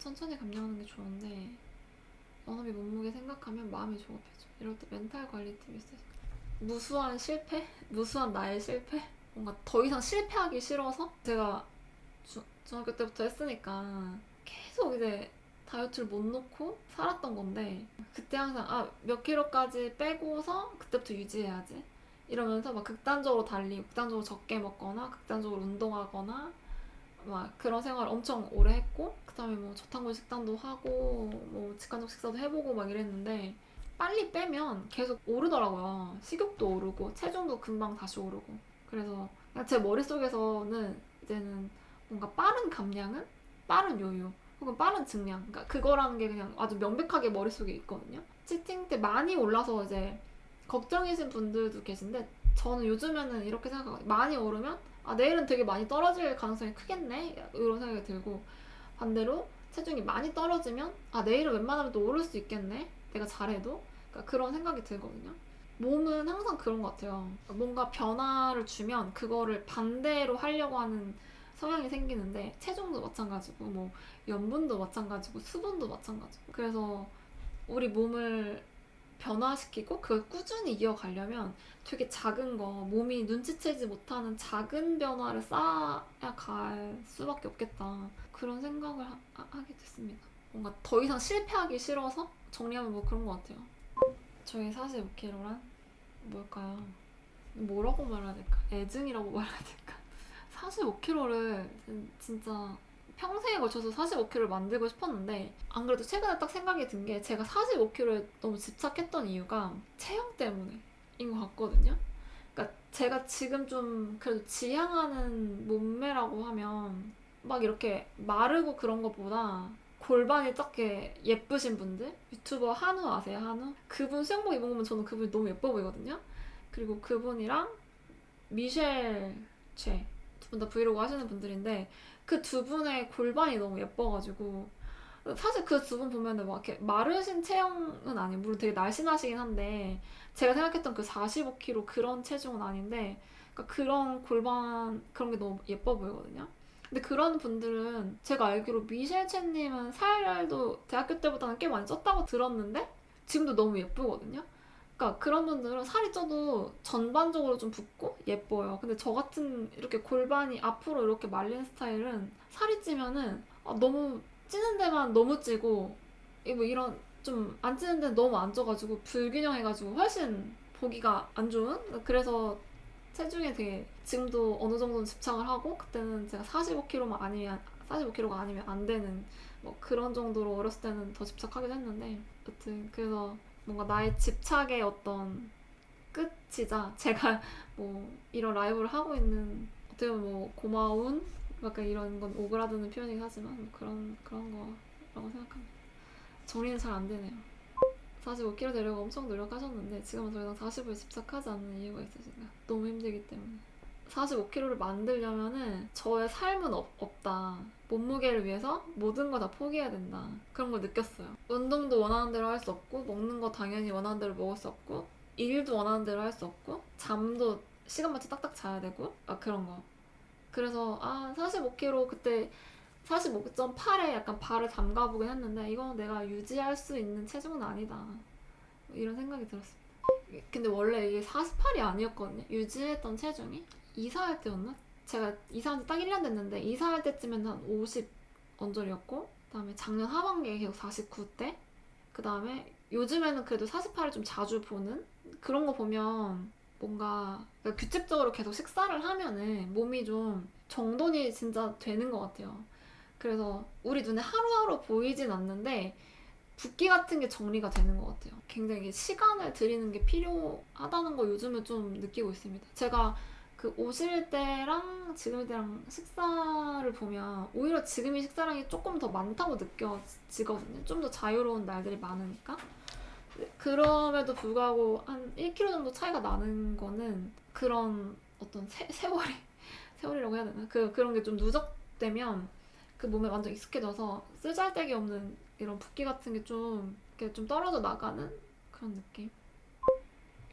천천히 감량하는 게 좋은데 원업이 몸무게 생각하면 마음이 조급해져. 이럴 때 멘탈 관리 팁이 있어요. 무수한 실패? 무수한 나의 실패? 뭔가 더 이상 실패하기 싫어서 제가 중학교 때부터 했으니까 계속 이제 다이어트를 못 놓고 살았던 건데 그때 항상 몇 킬로까지 빼고서 그때부터 유지해야지 이러면서 막 극단적으로 달리고 극단적으로 적게 먹거나 극단적으로 운동하거나 막 그런 생활을 엄청 오래 했고 그 다음에 뭐 저탄고 식단도 하고 뭐 직간접 식사도 해보고 막 이랬는데 빨리 빼면 계속 오르더라고요. 식욕도 오르고 체중도 금방 다시 오르고. 그래서 그냥 제 머릿속에서는 이제는 뭔가 빠른 감량은 빠른 요요 혹은 빠른 증량, 그러니까 그거라는 게 그냥 아주 명백하게 머릿속에 있거든요. 치팅 때 많이 올라서 이제 걱정이신 분들도 계신데 저는 요즘에는 이렇게 생각하고 많이 오르면 내일은 되게 많이 떨어질 가능성이 크겠네 이런 생각이 들고, 반대로 체중이 많이 떨어지면 내일은 웬만하면 또 오를 수 있겠네 내가 잘해도, 그러니까 그런 생각이 들거든요. 몸은 항상 그런 것 같아요. 뭔가 변화를 주면 그거를 반대로 하려고 하는 성향이 생기는데 체중도 마찬가지고 뭐 염분도 마찬가지고 수분도 마찬가지고, 그래서 우리 몸을 변화시키고 그걸 꾸준히 이어가려면 되게 작은 거, 몸이 눈치채지 못하는 작은 변화를 쌓아야 갈 수밖에 없겠다 그런 생각을 하게 됐습니다. 뭔가 더 이상 실패하기 싫어서 정리하면 뭐 그런 것 같아요. 저희 45kg란 뭘까요? 뭐라고 말해야 될까? 애증이라고 말해야 될까? 45kg를 진짜 평생에 걸쳐서 45kg를 만들고 싶었는데, 안 그래도 최근에 딱 생각이 든 게 제가 45kg에 너무 집착했던 이유가 체형 때문에인 것 같거든요. 그러니까 제가 지금 좀 그래도 지향하는 몸매라고 하면 막 이렇게 마르고 그런 것보다 골반이 작게 예쁘신 분들, 유튜버 한우 아세요? 한우? 그분 수영복 입은 거 보면 저는 그분이 너무 예뻐 보이거든요. 그리고 그분이랑 미셸 최 두 분 다 브이로그 하시는 분들인데 그 두 분의 골반이 너무 예뻐가지고, 사실 그 두 분 보면은 막 이렇게 마르신 체형은 아니에요. 물론 되게 날씬하시긴 한데 제가 생각했던 그 45kg 그런 체중은 아닌데, 그러니까 그런 골반 그런 게 너무 예뻐 보이거든요. 근데 그런 분들은 제가 알기로 미셸 첸님은 살도 대학교 때보다는 꽤 많이 쪘다고 들었는데 지금도 너무 예쁘거든요. 그러니까 그런 분들은 살이 쪄도 전반적으로 좀 붓고 예뻐요. 근데 저 같은 이렇게 골반이 앞으로 이렇게 말린 스타일은 살이 찌면은 너무 찌는 데만 너무 찌고 뭐 이런 좀 안 찌는 데는 너무 안 쪄가지고 불균형해가지고 훨씬 보기가 안 좋은, 그래서 체중에 되게 지금도 어느 정도는 집착을 하고, 그때는 제가 45kg만 아니면 45kg가 아니면 안 되는 뭐 그런 정도로 어렸을 때는 더 집착하기도 했는데, 여튼 그래서 뭔가 나의 집착의 어떤 끝이자 제가 뭐 이런 라이브를 하고 있는 어떻게 보면 뭐 고마운, 약간 이런 건 오그라드는 표현이긴 하지만 뭐 그런 거라고 생각합니다. 정리는 잘 안 되네요. 45kg 되려고 엄청 노력하셨는데 지금은 더 이상 45에 집착하지 않는 이유가 있으신가요? 너무 힘들기 때문에. 45kg를 만들려면은 저의 삶은 없다. 몸무게를 위해서 모든 거 다 포기해야 된다. 그런 걸 느꼈어요. 운동도 원하는 대로 할 수 없고, 먹는 거 당연히 원하는 대로 먹을 수 없고, 일도 원하는 대로 할 수 없고, 잠도 시간 맞춰 딱딱 자야 되고, 그런 거. 그래서 45kg 그때 45.8에 약간 발을 담가보긴 했는데 이건 내가 유지할 수 있는 체중은 아니다. 이런 생각이 들었습니다. 근데 원래 이게 48이 아니었거든요. 유지했던 체중이. 이사할 때였나? 제가 이사한 지 딱 1년 됐는데 이사할 때쯤에는 한 50 언저리였고, 그 다음에 작년 하반기에 계속 49대, 그 다음에 요즘에는 그래도 48을 좀 자주 보는 그런 거 보면 뭔가 그러니까 규칙적으로 계속 식사를 하면은 몸이 좀 정돈이 진짜 되는 것 같아요. 그래서 우리 눈에 하루하루 보이진 않는데 붓기 같은 게 정리가 되는 것 같아요. 굉장히 시간을 들이는 게 필요하다는 거 요즘에 좀 느끼고 있습니다. 제가 그 오실 때랑 지금 때랑 식사를 보면 오히려 지금이 식사량이 조금 더 많다고 느껴지거든요. 좀 더 자유로운 날들이 많으니까. 그럼에도 불구하고 한 1kg 정도 차이가 나는 거는 그런 어떤 세월이라고 해야 되나? 그런 게 좀 누적되면 그 몸에 완전 익숙해져서 쓰잘데기 없는 이런 붓기 같은 게 좀 이렇게 좀 떨어져 나가는 그런 느낌.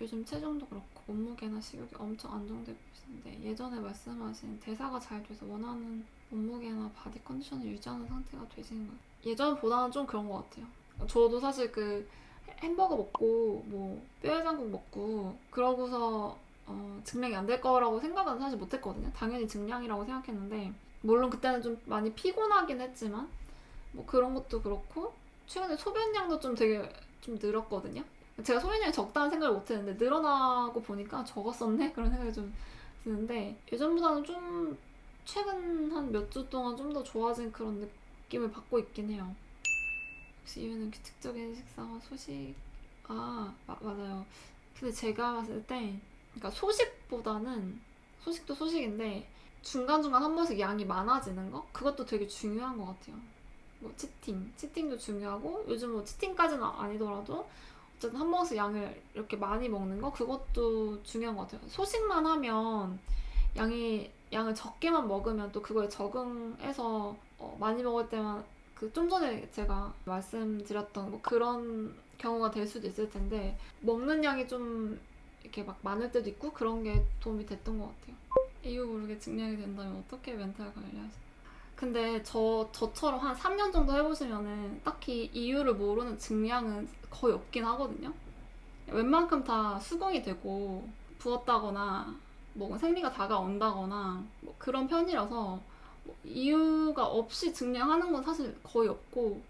요즘 체중도 그렇고 몸무게나 식욕이 엄청 안정되고 있는데 예전에 말씀하신 대사가 잘 돼서 원하는 몸무게나 바디 컨디션을 유지하는 상태가 되시는가요? 예전보다는 좀 그런 것 같아요. 저도 사실 그 햄버거 먹고 뭐 뼈해장국 먹고 그러고서 증량이 안 될 거라고 생각은 사실 못했거든요. 당연히 증량이라고 생각했는데 물론 그때는 좀 많이 피곤하긴 했지만 뭐 그런 것도 그렇고 최근에 소변량도 좀 되게 좀 늘었거든요. 제가 소변량이 적다는 생각을 못했는데 늘어나고 보니까 적었었네? 그런 생각이 좀 드는데 예전보다는 좀 최근 한 몇 주 동안 좀 더 좋아진 그런 느낌을 받고 있긴 해요. 혹시 이유는 규칙적인 식사와 소식. 맞아요. 근데 제가 봤을 때 그러니까 소식보다는 소식도 소식인데 중간중간 한 번씩 양이 많아지는 거? 그것도 되게 중요한 것 같아요. 뭐 치팅도 중요하고 요즘 뭐 치팅까지는 아니더라도 어쨌든 한 번씩 양을 이렇게 많이 먹는 거 그것도 중요한 것 같아요. 소식만 하면 양을 적게만 먹으면 또 그거에 적응해서 많이 먹을 때만 그 좀 전에 제가 말씀드렸던 뭐 그런 경우가 될 수도 있을 텐데 먹는 양이 좀 이렇게 막 많을 때도 있고 그런 게 도움이 됐던 것 같아요. 이유 모르게 증량이 된다면 어떻게 멘탈 관리하세요? 근데 저처럼 한 3년 정도 해보시면은 딱히 이유를 모르는 증량은 거의 없긴 하거든요. 웬만큼 다 수긍이 되고 부었다거나 뭐 생리가 다가온다거나 뭐 그런 편이라서 뭐 이유가 없이 증량하는 건 사실 거의 없고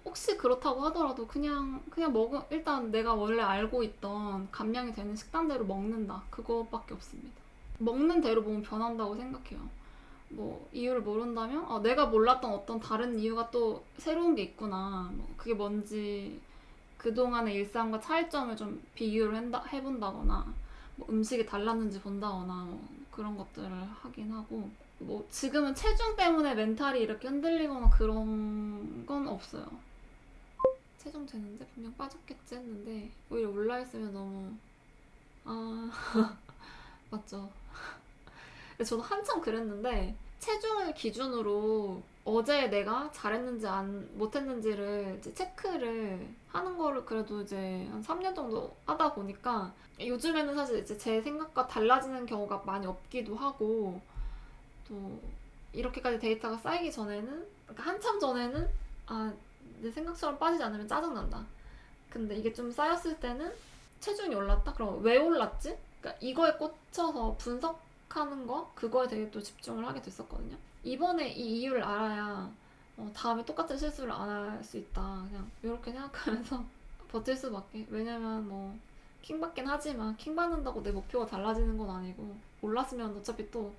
혹시 그렇다고 하더라도 그냥 먹은 일단 내가 원래 알고 있던 감량이 되는 식단대로 먹는다 그거밖에 없습니다. 먹는 대로 몸은 변한다고 생각해요. 뭐 이유를 모른다면 내가 몰랐던 어떤 다른 이유가 또 새로운 게 있구나 뭐 그게 뭔지 그동안의 일상과 차이점을 좀 비교를 해본다거나 뭐 음식이 달랐는지 본다거나 뭐 그런 것들을 하긴 하고 뭐 지금은 체중 때문에 멘탈이 이렇게 흔들리거나 그런 건 없어요. 체중 재는데 분명 빠졌겠지 했는데 오히려 올라있으면 너무 아 맞죠. 저도 한참 그랬는데 체중을 기준으로 어제 내가 잘했는지 못했는지를 이제 체크를 하는 거를 그래도 이제 한 3년 정도 하다 보니까 요즘에는 사실 이제 제 생각과 달라지는 경우가 많이 없기도 하고 또 이렇게까지 데이터가 쌓이기 전에는 그러니까 한참 전에는 내 생각처럼 빠지지 않으면 짜증난다. 근데 이게 좀 쌓였을 때는 체중이 올랐다? 그럼 왜 올랐지? 그러니까 이거에 꽂혀서 분석하는 거? 그거에 되게 또 집중을 하게 됐었거든요. 이번에 이 이유를 알아야 다음에 똑같은 실수를 안 할 수 있다. 그냥 이렇게 생각하면서 버틸 수밖에. 왜냐면 뭐 킹받긴 하지만 킹 받는다고 내 목표가 달라지는 건 아니고 올랐으면 어차피 또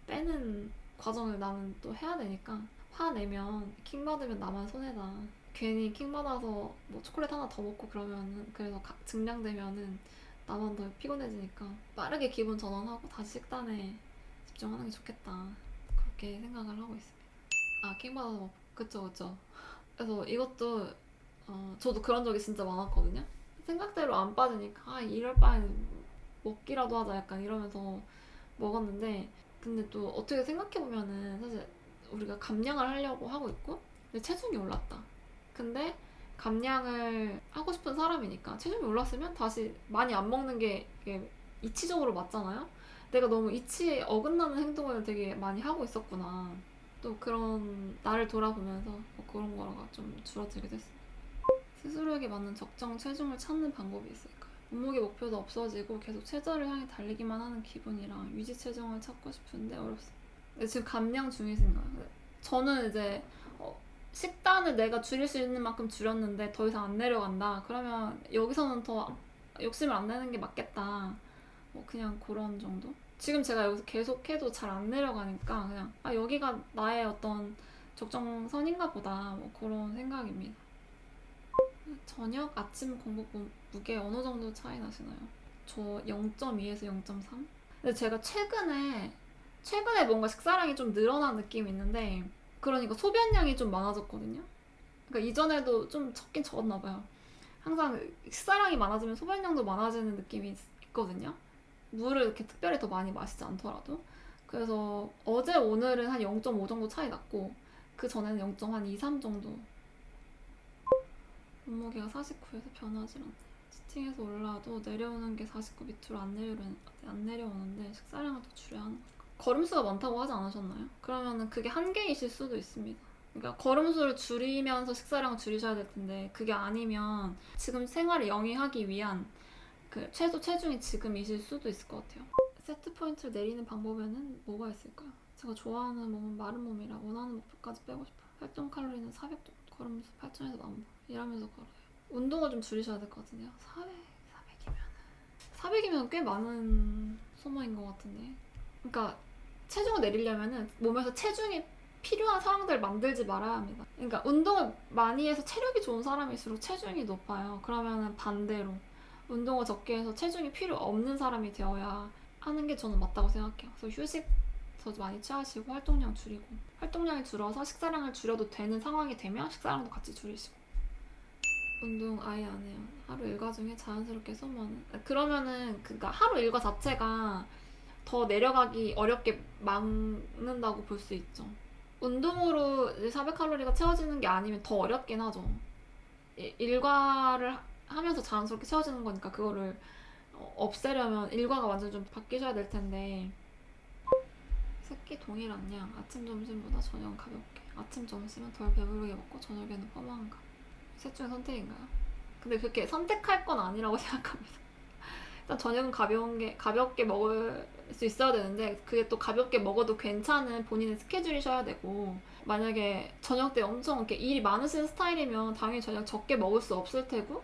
빼는 과정을 나는 또 해야 되니까 화내면 킹 받으면 나만 손해다. 괜히 킹 받아서 뭐 초콜릿 하나 더 먹고 그러면은 그래서 증량되면은 나만 더 피곤해지니까 빠르게 기분 전환하고 다시 식단에 집중하는 게 좋겠다. 그렇게 생각을 하고 있습니다. 킹 받아서 그쵸. 그래서 이것도 저도 그런 적이 진짜 많았거든요. 생각대로 안 빠지니까 이럴 바엔 먹기라도 하자 약간 이러면서 먹었는데 근데 또 어떻게 생각해보면은 사실 우리가 감량을 하려고 하고 있고 근데 체중이 올랐다. 근데 감량을 하고 싶은 사람이니까 체중이 올랐으면 다시 많이 안 먹는 게 이게 이치적으로 맞잖아요. 내가 너무 이치에 어긋나는 행동을 되게 많이 하고 있었구나. 또 그런 나를 돌아보면서 뭐 그런 거가 좀 줄어들게 됐어요. 스스로에게 맞는 적정 체중을 찾는 방법이 있을까요? 몸무게 목표도 없어지고 계속 최저를 향해 달리기만 하는 기분이라 유지 체중을 찾고 싶은데 어렵습니다. 지금 감량 중이신가요? 저는 이제 식단을 내가 줄일 수 있는 만큼 줄였는데 더 이상 안 내려간다. 그러면 여기서는 더 욕심을 안 내는 게 맞겠다. 뭐 그냥 그런 정도? 지금 제가 여기서 계속 해도 잘 안 내려가니까 그냥 여기가 나의 어떤 적정선인가 보다 뭐 그런 생각입니다. 저녁 아침 공복 무게 어느 정도 차이 나시나요? 저 0.2에서 0.3? 근데 제가 최근에 뭔가 식사량이 좀 늘어난 느낌이 있는데 그러니까 소변량이 좀 많아졌거든요. 그러니까 이전에도 좀 적긴 적었나 봐요. 항상 식사량이 많아지면 소변량도 많아지는 느낌이 있거든요. 물을 이렇게 특별히 더 많이 마시지 않더라도. 그래서 어제 오늘은 한 0.5 정도 차이 났고 그 전에는 0.2, 3 정도. 몸무게가 49에서 변하지 않아요. 지팅에서 올라와도 내려오는 게 49 밑으로 안 내려오는데 식사량을 더 줄여야 하는 걸까? 걸음수가 많다고 하지 않으셨나요? 그러면은 그게 한계이실 수도 있습니다. 그러니까 걸음수를 줄이면서 식사량을 줄이셔야 될 텐데 그게 아니면 지금 생활을 영위하기 위한 그 최소 체중이 지금이실 수도 있을 것 같아요. 세트 포인트를 내리는 방법에는 뭐가 있을까요? 제가 좋아하는 몸은 마른 몸이라 원하는 목표까지 빼고 싶어요. 활동 칼로리는 400 정도, 걸으면서 8천에서 10,000보 일하면서 걸어요. 운동을 좀 줄이셔야 될 것 같은데요. 400이면 꽤 많은 소모인 것 같은데. 그러니까 체중을 내리려면은 몸에서 체중이 필요한 상황들을 만들지 말아야 합니다. 그러니까 운동을 많이 해서 체력이 좋은 사람일수록 체중이 높아요. 그러면은 반대로 운동을 적게 해서 체중이 필요 없는 사람이 되어야 하는 게 저는 맞다고 생각해요. 그래서 휴식 더 많이 취하시고 활동량 줄이고 활동량이 줄어서 식사량을 줄여도 되는 상황이 되면 식사량도 같이 줄이시고 운동 아예 안 해요. 하루 일과 중에 자연스럽게 소모하는 그러면은 그러니까 하루 일과 자체가 더 내려가기 어렵게 막는다고 볼 수 있죠. 운동으로 400칼로리가 채워지는 게 아니면 더 어렵긴 하죠. 일과를 하면서 자연스럽게 채워지는 거니까 그거를 없애려면 일과가 완전 좀 바뀌셔야 될 텐데 새끼 동일한 양 아침 점심보다 저녁은 가볍게 아침 점심은 덜 배부르게 먹고 저녁에는 허무한가 셋 중에 선택인가요? 근데 그렇게 선택할 건 아니라고 생각합니다. 일단 저녁은 가볍게 먹을 수 있어야 되는데 그게 또 가볍게 먹어도 괜찮은 본인의 스케줄이셔야 되고 만약에 저녁 때 엄청 이렇게 일이 많으신 스타일이면 당연히 저녁 적게 먹을 수 없을 테고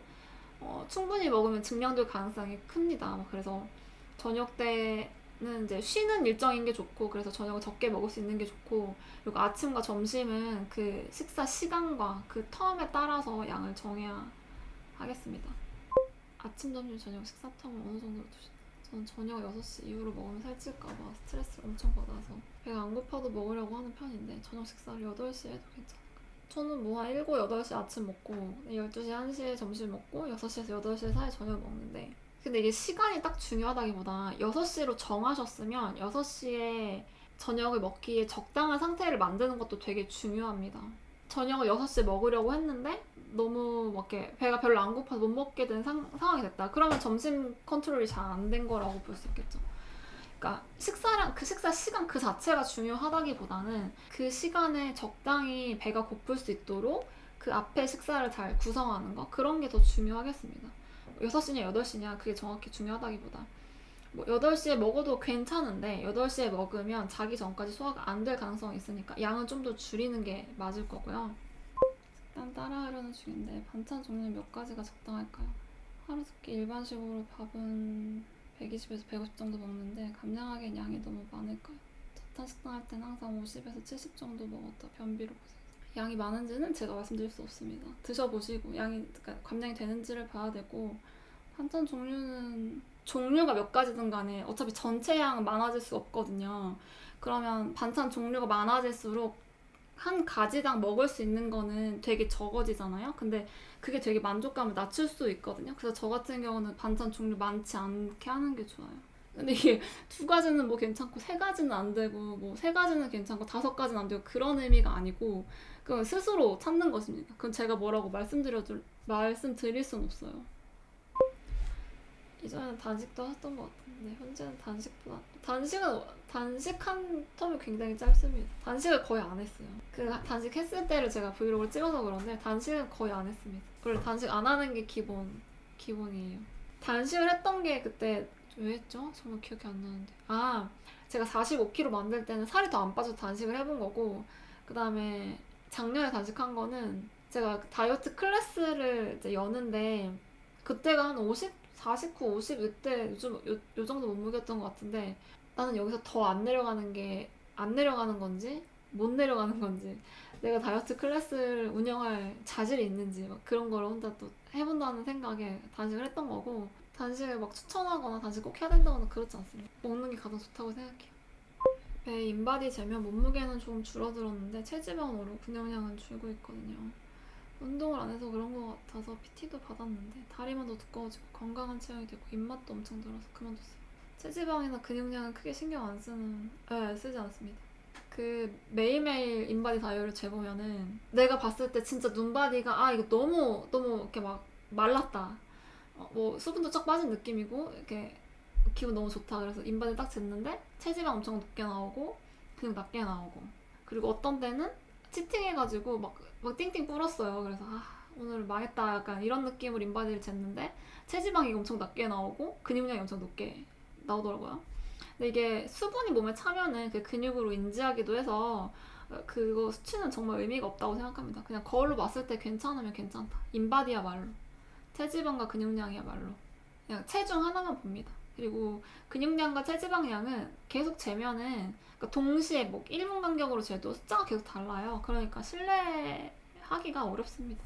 충분히 먹으면 증량될 가능성이 큽니다. 그래서 저녁 때는 이제 쉬는 일정인 게 좋고 그래서 저녁을 적게 먹을 수 있는 게 좋고 그리고 아침과 점심은 그 식사 시간과 그 텀에 따라서 양을 정해야 하겠습니다. 아침, 점심, 저녁 식사 텀을 어느 정도로 두시나요? 저는 저녁 6시 이후로 먹으면 살찔까봐 스트레스를 엄청 받아서 배가 안 고파도 먹으려고 하는 편인데 저녁 식사를 8시에 해도 괜찮을까요? 저는 뭐 한 7, 8시 아침 먹고 12시, 1시에 점심 먹고 6시에서 8시 사이 저녁 먹는데 근데 이게 시간이 딱 중요하다기보다 6시로 정하셨으면 6시에 저녁을 먹기에 적당한 상태를 만드는 것도 되게 중요합니다. 저녁을 6시에 먹으려고 했는데 너무 막 이렇게 배가 별로 안 고파서 못 먹게 된 상황이 됐다. 그러면 점심 컨트롤이 잘 안 된 거라고 볼 수 있겠죠. 그러니까 식사량 그 식사 시간 그 자체가 중요하다기보다는 그 시간에 적당히 배가 고플 수 있도록 그 앞에 식사를 잘 구성하는 거 그런 게 더 중요하겠습니다. 6시냐 8시냐 그게 정확히 중요하다기보다 뭐 8시에 먹어도 괜찮은데 8시에 먹으면 자기 전까지 소화가 안 될 가능성이 있으니까 양은 좀 더 줄이는 게 맞을 거고요. 식단 따라하려는 중인데 반찬 종류는 몇 가지가 적당할까요? 하루 두끼 일반식으로 밥은 120에서 150 정도 먹는데 감량하기엔 양이 너무 많을까요? 저탄 식단 할 땐 항상 50에서 70 정도 먹었다 변비로 고생했어요. 양이 많은지는 제가 말씀드릴 수 없습니다. 드셔보시고 양이 그러니까 감량이 되는지를 봐야 되고 반찬 종류가 몇 가지든 간에 어차피 전체 양은 많아질 수 없거든요. 그러면 반찬 종류가 많아질수록 한 가지당 먹을 수 있는 거는 되게 적어지잖아요. 근데 그게 되게 만족감을 낮출 수 있거든요. 그래서 저 같은 경우는 반찬 종류 많지 않게 하는 게 좋아요. 근데 이게 두 가지는 뭐 괜찮고 세 가지는 안 되고 뭐 세 가지는 괜찮고 5가지는 안 되고 그런 의미가 아니고 그건 스스로 찾는 것입니다. 그건 제가 뭐라고 말씀드릴 순 없어요. 이전에는 단식도 하셨던 것 같은데 현재는 단식한 텀이 굉장히 짧습니다. 단식을 거의 안 했어요. 그 단식했을 때를 제가 브이로그를 찍어서 그런데 단식은 거의 안 했습니다. 원래 단식 안 하는 게 기본이에요. 단식을 했던 게 그때 왜 했죠? 정말 기억이 안 나는데 제가 45kg 만들 때는 살이 더 안 빠져서 단식을 해본 거고 그 다음에 작년에 단식한 거는 제가 다이어트 클래스를 이제 여는데 그때가 한 49, 50 이때 요 정도 몸무게였던 것 같은데 나는 여기서 더 안 내려가는 건지 못 내려가는 건지 내가 다이어트 클래스를 운영할 자질이 있는지 막 그런 거를 혼자 또 해본다는 생각에 단식을 했던 거고 단식을 막 추천하거나 단식 꼭 해야 된다거나 그렇지 않습니다. 먹는 게 가장 좋다고 생각해요. 배 인바디 재면 몸무게는 좀 줄어들었는데 체지방은 오르고 근육량은 줄고 있거든요. 운동을 안 해서 그런 것 같아서 PT도 받았는데 다리만 더 두꺼워지고 건강한 체형이 되고 입맛도 엄청 들어서 그만뒀어요. 체지방이나 근육량은 크게 신경 안 쓰지 않습니다. 그 매일매일 인바디 다이어를 재보면은 내가 봤을 때 진짜 눈바디가 이거 너무 이렇게 막 말랐다. 뭐 수분도 쫙 빠진 느낌이고 이렇게 기분 너무 좋다. 그래서 인바디 딱 쟀는데 체지방 엄청 높게 나오고 근육 낮게 나오고, 그리고 어떤 때는 치팅해가지고 막 띵띵 불었어요. 그래서 오늘 망했다 약간 이런 느낌으로 인바디를 쟀는데 체지방이 엄청 낮게 나오고 근육량이 엄청 높게 나오더라고요. 근데 이게 수분이 몸에 차면은 그 근육으로 인지하기도 해서 그거 수치는 정말 의미가 없다고 생각합니다. 그냥 거울로 봤을 때 괜찮으면 괜찮다. 인바디야말로, 체지방과 근육량이야말로 그냥 체중 하나만 봅니다. 그리고 근육량과 체지방량은 계속 재면은, 그러니까 동시에 뭐 1분 간격으로 재도 숫자가 계속 달라요. 그러니까 신뢰하기가 어렵습니다.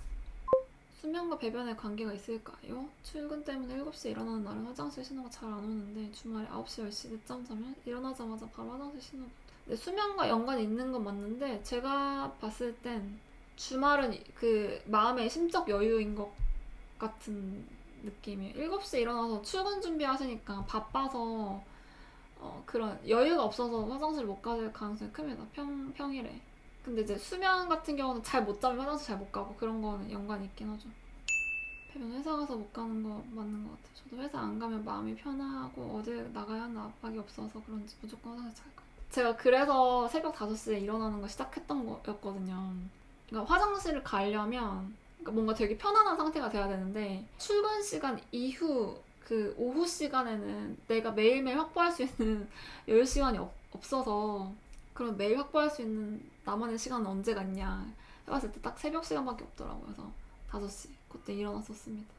수면과 배변에 관계가 있을까요? 출근 때문에 7시에 일어나는 날은 화장실 신호가 잘 안 오는데 주말에 9시, 10시 늦잠 자면 일어나자마자 바로 화장실 신호. 네, 수면과 연관이 있는 건 맞는데 제가 봤을 땐 주말은 그 마음의 심적 여유인 것 같은 느낌이에요. 7시에 일어나서 출근 준비하시니까 바빠서 그런 여유가 없어서 화장실 못 가실 가능성이 큽니다. 평일에. 근데 이제 수면 같은 경우는 잘 못 자면 화장실 잘 못 가고 그런 거는 연관이 있긴 하죠. 배변 회사 가서 못 가는 거 맞는 것 같아요. 저도 회사 안 가면 마음이 편하고 어딜 나가야 하는 압박이 없어서 그런지 무조건 화장실 잘 가요. 제가 그래서 새벽 5시에 일어나는 거 시작했던 거였거든요. 그러니까 화장실을 가려면 그러니까 뭔가 되게 편안한 상태가 돼야 되는데 출근 시간 이후 그 오후 시간에는 내가 매일매일 확보할 수 있는 여유 시간이 없어서, 그럼 매일 확보할 수 있는 나만의 시간은 언제가 있냐 해봤을 때 딱 새벽 시간밖에 없더라고요. 그래서 5시 그때 일어났었습니다.